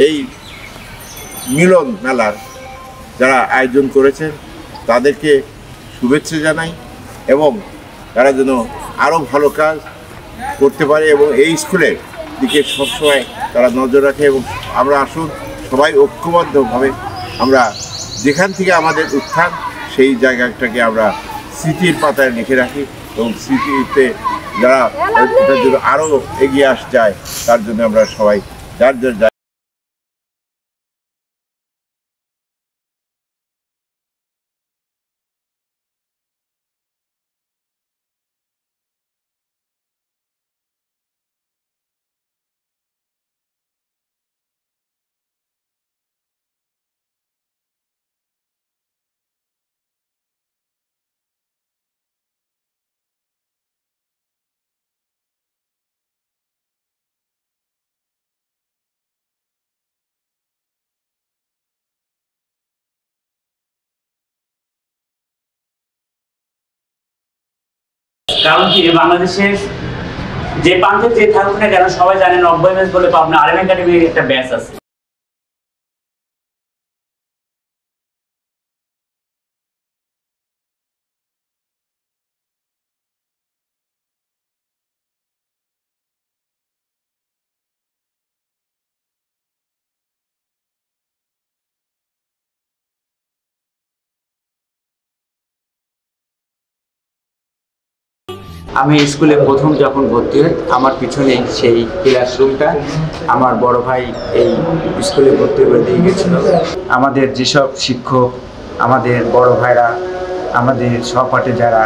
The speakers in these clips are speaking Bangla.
এই মিলন মেলার যারা আয়োজন করেছেন তাদেরকে শুভেচ্ছা জানাই এবং তারা যেন আরও ভালো কাজ করতে পারে এবং এই স্কুলের দিকে সবসময় তারা নজর রাখে এবং আমরা আসুন সবাই ঐক্যবদ্ধভাবে আমরা যেখান থেকে আমাদের উত্থান সেই জায়গাটাকে আমরা স্মৃতির পাতায় লিখে রাখি এবং স্মৃতিতে যারা এটার জন্য আরও এগিয়ে যায় তার জন্য আমরা সবাই যার যার কারণ কি বাংলাদেশের যে প্রান্তে যে থাকুক না কেন সবাই জানেন 90 ম্যাচ বলে পাবনা আরএম একাডেমির একটা ব্যাচ আছে। আমি স্কুলে প্রথম যখন ভর্তি হই আমার পিছনে সেই ক্লাসরুমটা আমার বড় ভাই এই স্কুলে ভর্তি করে দিয়ে গেছিল। আমাদের যেসব শিক্ষক, আমাদের বড় ভাইরা, আমাদের সহপাঠী যারা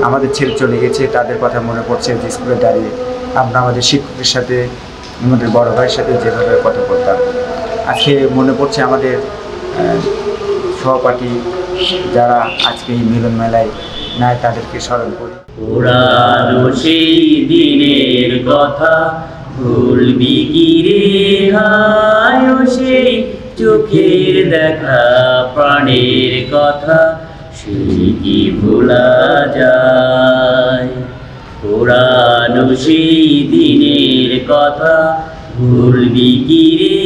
আমাদের ছেড়ে চলে গেছে তাদের কথা মনে পড়ছে যে স্কুলে দাঁড়িয়ে আমরা আমাদের শিক্ষকের সাথে, আমাদের বড় ভাইয়ের সাথে যেভাবে কথা বলতাম। আজকে মনে পড়ছে আমাদের সহপাঠী যারা আজকে এই মিলন মেলায় নাই তাদেরকে স্মরণ করি। পুরানো সেই দিনের কথা ভুলবি কি রে হায়, সেই চোখের দেখা প্রাণের কথা সেই কি ভোলা যায়। পুরানো সেই দিনের কথা ভুলবি কি রে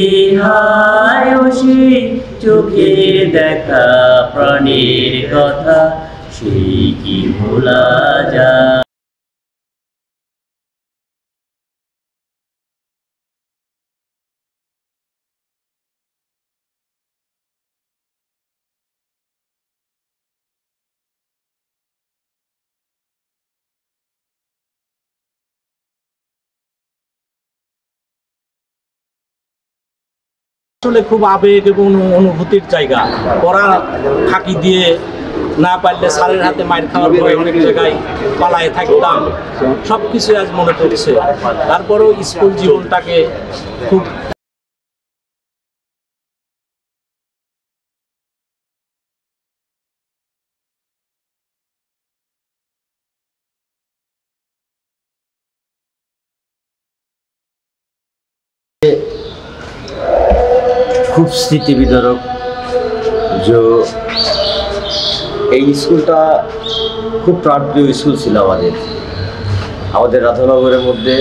হায়, সেই চোখের দেখা প্রাণের কথা সেই কি ভোলা যায়। আসলে খুব আবেগ এবং অনুভূতির জায়গা। পড়া ফাঁকি দিয়ে না পারলে স্যারের হাতে মাইর খাওয়ার পরে অনেক জায়গায় পালায় থাকতাম, সব কিছু আজ মনে পড়ছে। তারপরেও স্কুল জীবনটাকে খুব খুব স্মৃতি বিদারক। যে এই স্কুলটা খুব প্রাণপ্রিয় স্কুল ছিল আমাদের রাধানগরের মধ্যে।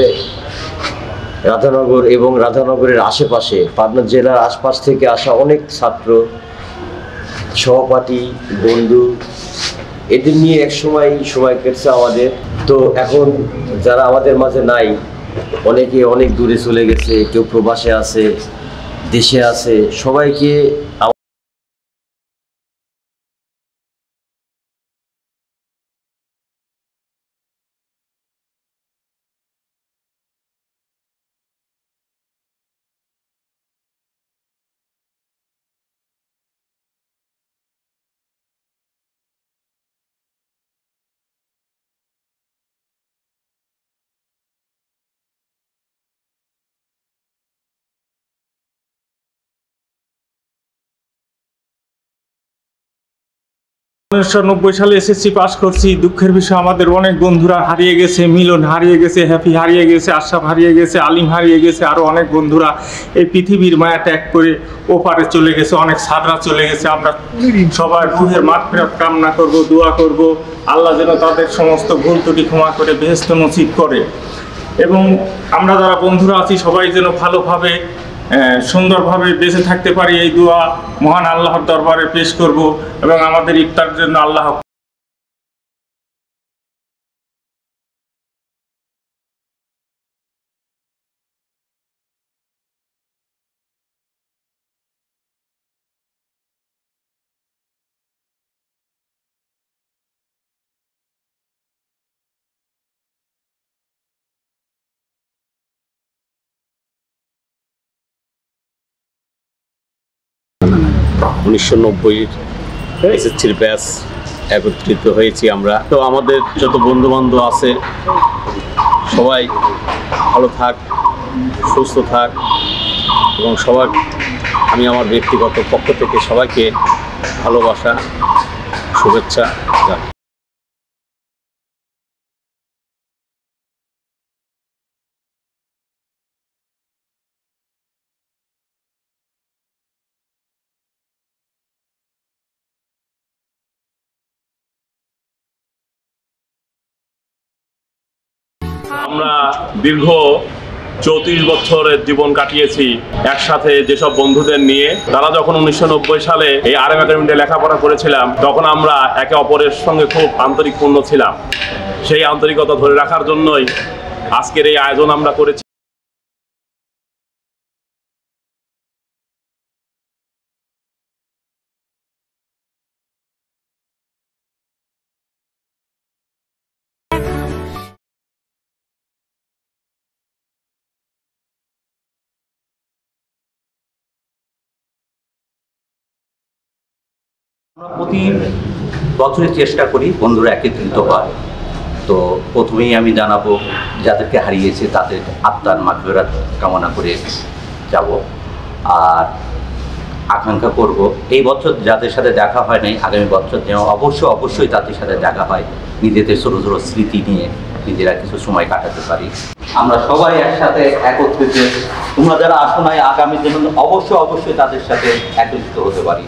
রাধানগর এবং রাধানগরের আশেপাশে পাবনা জেলার আশপাশ থেকে আসা অনেক ছাত্র, সহপাঠী, বন্ধু, এদের নিয়ে এক সময় কেটেছে আমাদের। তো এখন যারা আমাদের মাঝে নাই, অনেকে অনেক দূরে চলে গেছে, কেউ প্রবাসে আছে, দেশে আছে, সবাইকে সালে এসএসসি পাস করছি। দুঃখের বিষয় আমাদের অনেক বন্ধুরা হারিয়ে গেছে, মিলন হারিয়ে গেছে, হ্যাপি হারিয়ে গেছে, আশরাফ হারিয়ে গেছে, আলিম হারিয়ে গেছে, আরও অনেক বন্ধুরা এই পৃথিবীর মায়া ত্যাগ করে ওপারে চলে গেছে, অনেক সাধরা চলে গেছে। আমরা সবাই রুহের মাগফিরাত কামনা করব, দোয়া করব, আল্লাহ যেন তাদের সমস্ত ভুল ত্রুটি ক্ষমা করে বেহেশত নসিব করে এবং আমরা যারা বন্ধুরা আছি সবাই যেন ভালোভাবে সুন্দরভাবে বেঁচে থাকতে পারি, এই দোয়া মহান আল্লাহর দরবারে পেশ করব এবং আমাদের ইফতারের জন্য আল্লাহ উনিশশো 1990 এসএসসির ব্যাচ একত্রিত হয়েছি আমরা। তো আমাদের যত বন্ধু বান্ধব আছে সবাই ভালো থাক, সুস্থ থাক এবং সবার আমি আমার ব্যক্তিগত পক্ষ থেকে সবাইকে ভালোবাসা, শুভেচ্ছা জানাই। আমরা দীর্ঘ 34 বছরের জীবন কাটিয়েছি একসাথে, যেসব বন্ধুদের নিয়ে। তারা যখন 1990 সালে এই RM একাডেমিতে লেখাপড়া করেছিলাম, তখন আমরা একে অপরের সঙ্গে খুব আন্তরিকপূর্ণ ছিলাম। সেই আন্তরিকতা ধরে রাখার জন্যই আজকের এই আয়োজন আমরা করেছি। আমরা প্রতি বছরই চেষ্টা করি বন্ধুরা একত্রিত হয়। তো প্রথমেই আমি জানাবো যাদেরকে হারিয়েছে তাদের আত্মার মাগফিরাত কামনা করে যাব। আর আকাঙ্ক্ষা করব এই বছর যাদের সাথে দেখা হয় নাই, আগামী বছর যেন অবশ্যই তাদের সাথে দেখা হয়, নিজেদের ছোটো ছোটো স্মৃতি নিয়ে নিজেরা কিছু সময় কাটাতে পারি। আমরা সবাই একসাথে একত্রিত, তোমরা যারা আসো নাই আগামী দিনে অবশ্যই তাদের সাথে একত্রিত হতে পারি।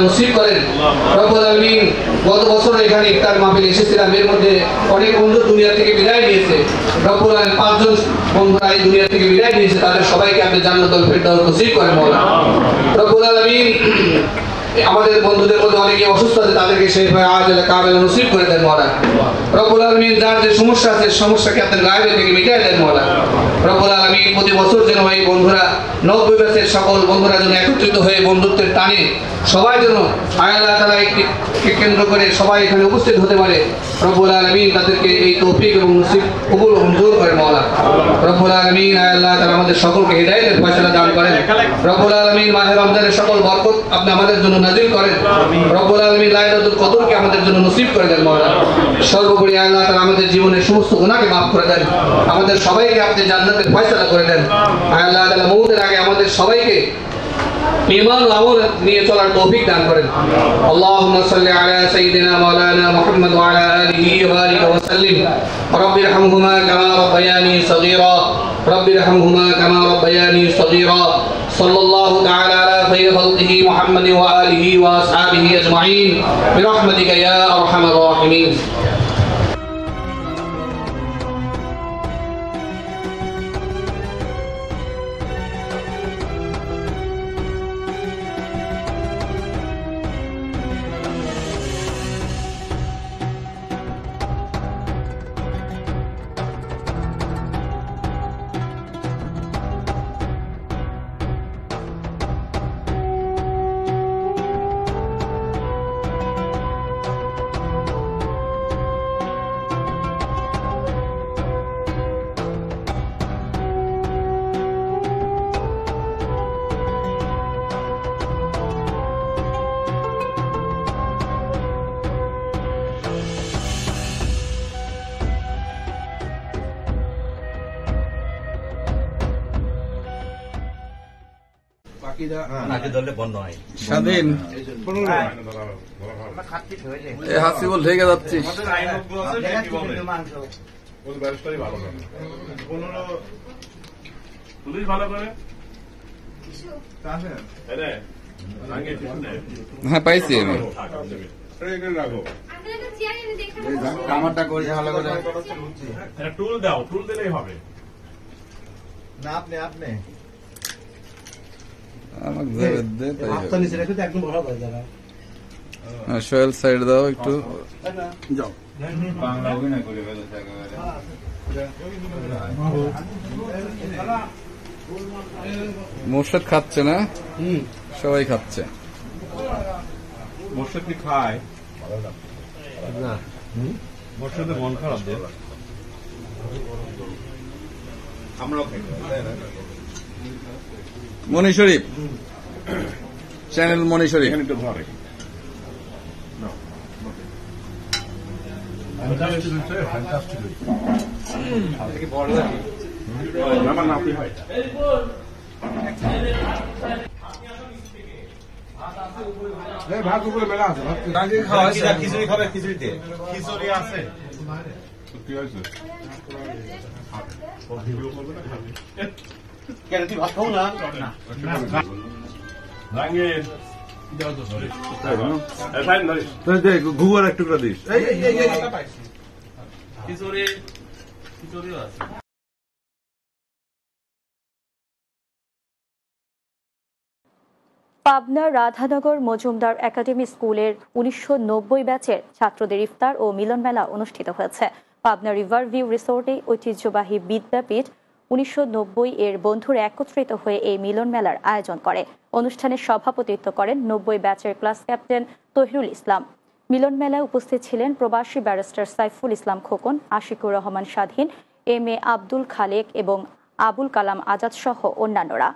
নসিব করেন রব্বুল আলামিন। গত বছর এখানে ইফতার মাহফিল এসেছিলাম, এর মধ্যে অনেক বন্ধু দুনিয়া থেকে বিদায় নিয়েছে। রব্বুল আলামিন 5 জন বন্ধুরা এই দুনিয়া থেকে বিদায় নিয়েছে, তাদের সবাইকে আপনি জান্নাতুল ফেরদাউস নসিব করেন মওলা রব্বুল আলামিন। আমাদের বন্ধুদের মধ্যে অনেকে অসুস্থ আছে, তাদেরকে সেই আজলে কাবেল নসিব করে দেন মওলা। রব্বুল আলামিন যার যে সমস্যা আছে সমস্যাকে আপনার গায়েবে থেকে মিটিয়ে দেন মওলা। রব্বুল আলামিন প্রতি বছর যেন এই বন্ধুরা 90 ব্যাচের সকল বন্ধুরা যেন একত্রিত হয়ে বন্ধুত্বের টানে সবাই যেন আল্লাহ তাআলা একটি কেন্দ্র করে সবাই এখানে উপস্থিত হতে পারে। রব্বুল আলামিন তাদেরকে এই তৌফিক এবং নসিব কবুল ও মঞ্জুর করে মওলা। রব্বুল আলামিন আল্লাহ তাআলা আমাদের সকলকে হিদায়াতের ফয়সালা দান করেন। রব্বুল আলামিন মাহে রমজানের সকল বরকত আপনি আমাদের জন্য নাজিল করেন। রব্বুল আলামিন লাইলাতুল কদরকে আমাদের জন্য নসিব করে দেন মওলা। সর্বোপরি আল্লাহ তাআলা আমাদের জীবনের সমস্ত গুনাহকে মাফ করে দেন, আমাদের সবাইকে আপনি জান্নাতের ফয়সালা করে দেন। আল্লাহ তাআলা মওতের আগে আমাদের সবাইকে ঈমান ও আমল নিয়ে চলার তৌফিক দান করেন। আল্লাহুম্মা সাল্লি আলা সাইয়্যিদিনা মাওলানা মুহাম্মদ ওয়া আলা আলিহি ওয়া বারিক ওয়া সাল্লিম। রাব্বিরহামহুমা কামা রাব্বায়ানি সগীরা। রাব্বিরহামহুমা কামা রাব্বায়ানি সগীরা। সাল্লাল্লাহু তাআলা আলা খায়রি খালকিহি মুহাম্মদ ওয়া আলিহি ওয়া আসহাবিহি আজমাইন বিরহমাতিকা ইয়া আরহামার রাহিমিন। স্বাধীন হাসিবুল থেকে যাচ্ছিস হ্যাঁ পাইছি আমি কামারটা করে ভালো করে টুল দাও, টুল দিলেই হবে না। আপনি আমাকে দে তাই হাতটা নিচে রেখে তো একদম বড় করে দাও। সোহেল সাইড দাও একটু যাও বাংলা অভিনয় করে ফেলেছে একেবারে মোর্শেদ খাচ্ছে না, সবাই খাচ্ছে। মোর্শেদ কি খায় না? মোর্শেদের মন খারাপ দেয়। আমরাও খাই। মনি শরীফ চ্যানেল মনি শরীফ এখানে একটু ধরে আমার নাতি হয়। ভাত উপরে মেলা আছে, খিচুড়ি খাবে, খিচুড়ি দিয়ে খিচুড়ি আছে। কি হয়েছে? কেন তুই ভাত খাও না? গুগল একটু করে দিস। পাবনার রাধানগর মজুমদার একাডেমি স্কুলের 1990 ব্যাচের ছাত্রদের ইফতার ও মিলন মেলা অনুষ্ঠিত হয়েছে। পাবনা রিভার ভিউ রিসোর্টে ঐতিহ্যবাহী বিদ্যাপীঠ 1990 এর বন্ধুরা একত্রিত হয়ে এই মিলন মেলার আয়োজন করে। অনুষ্ঠানে সভাপতিত্ব করেন 90 ব্যাচের ক্লাস ক্যাপ্টেন তহিরুল ইসলাম। মিলন মেলায় উপস্থিত ছিলেন প্রবাসী ব্যারিস্টার সাইফুল ইসলাম খোকন, আশিকুর রহমান স্বাধীন, এম এ আব্দুল খালেক এবং আবুল কালাম আজাদ সহ অন্যান্যরা।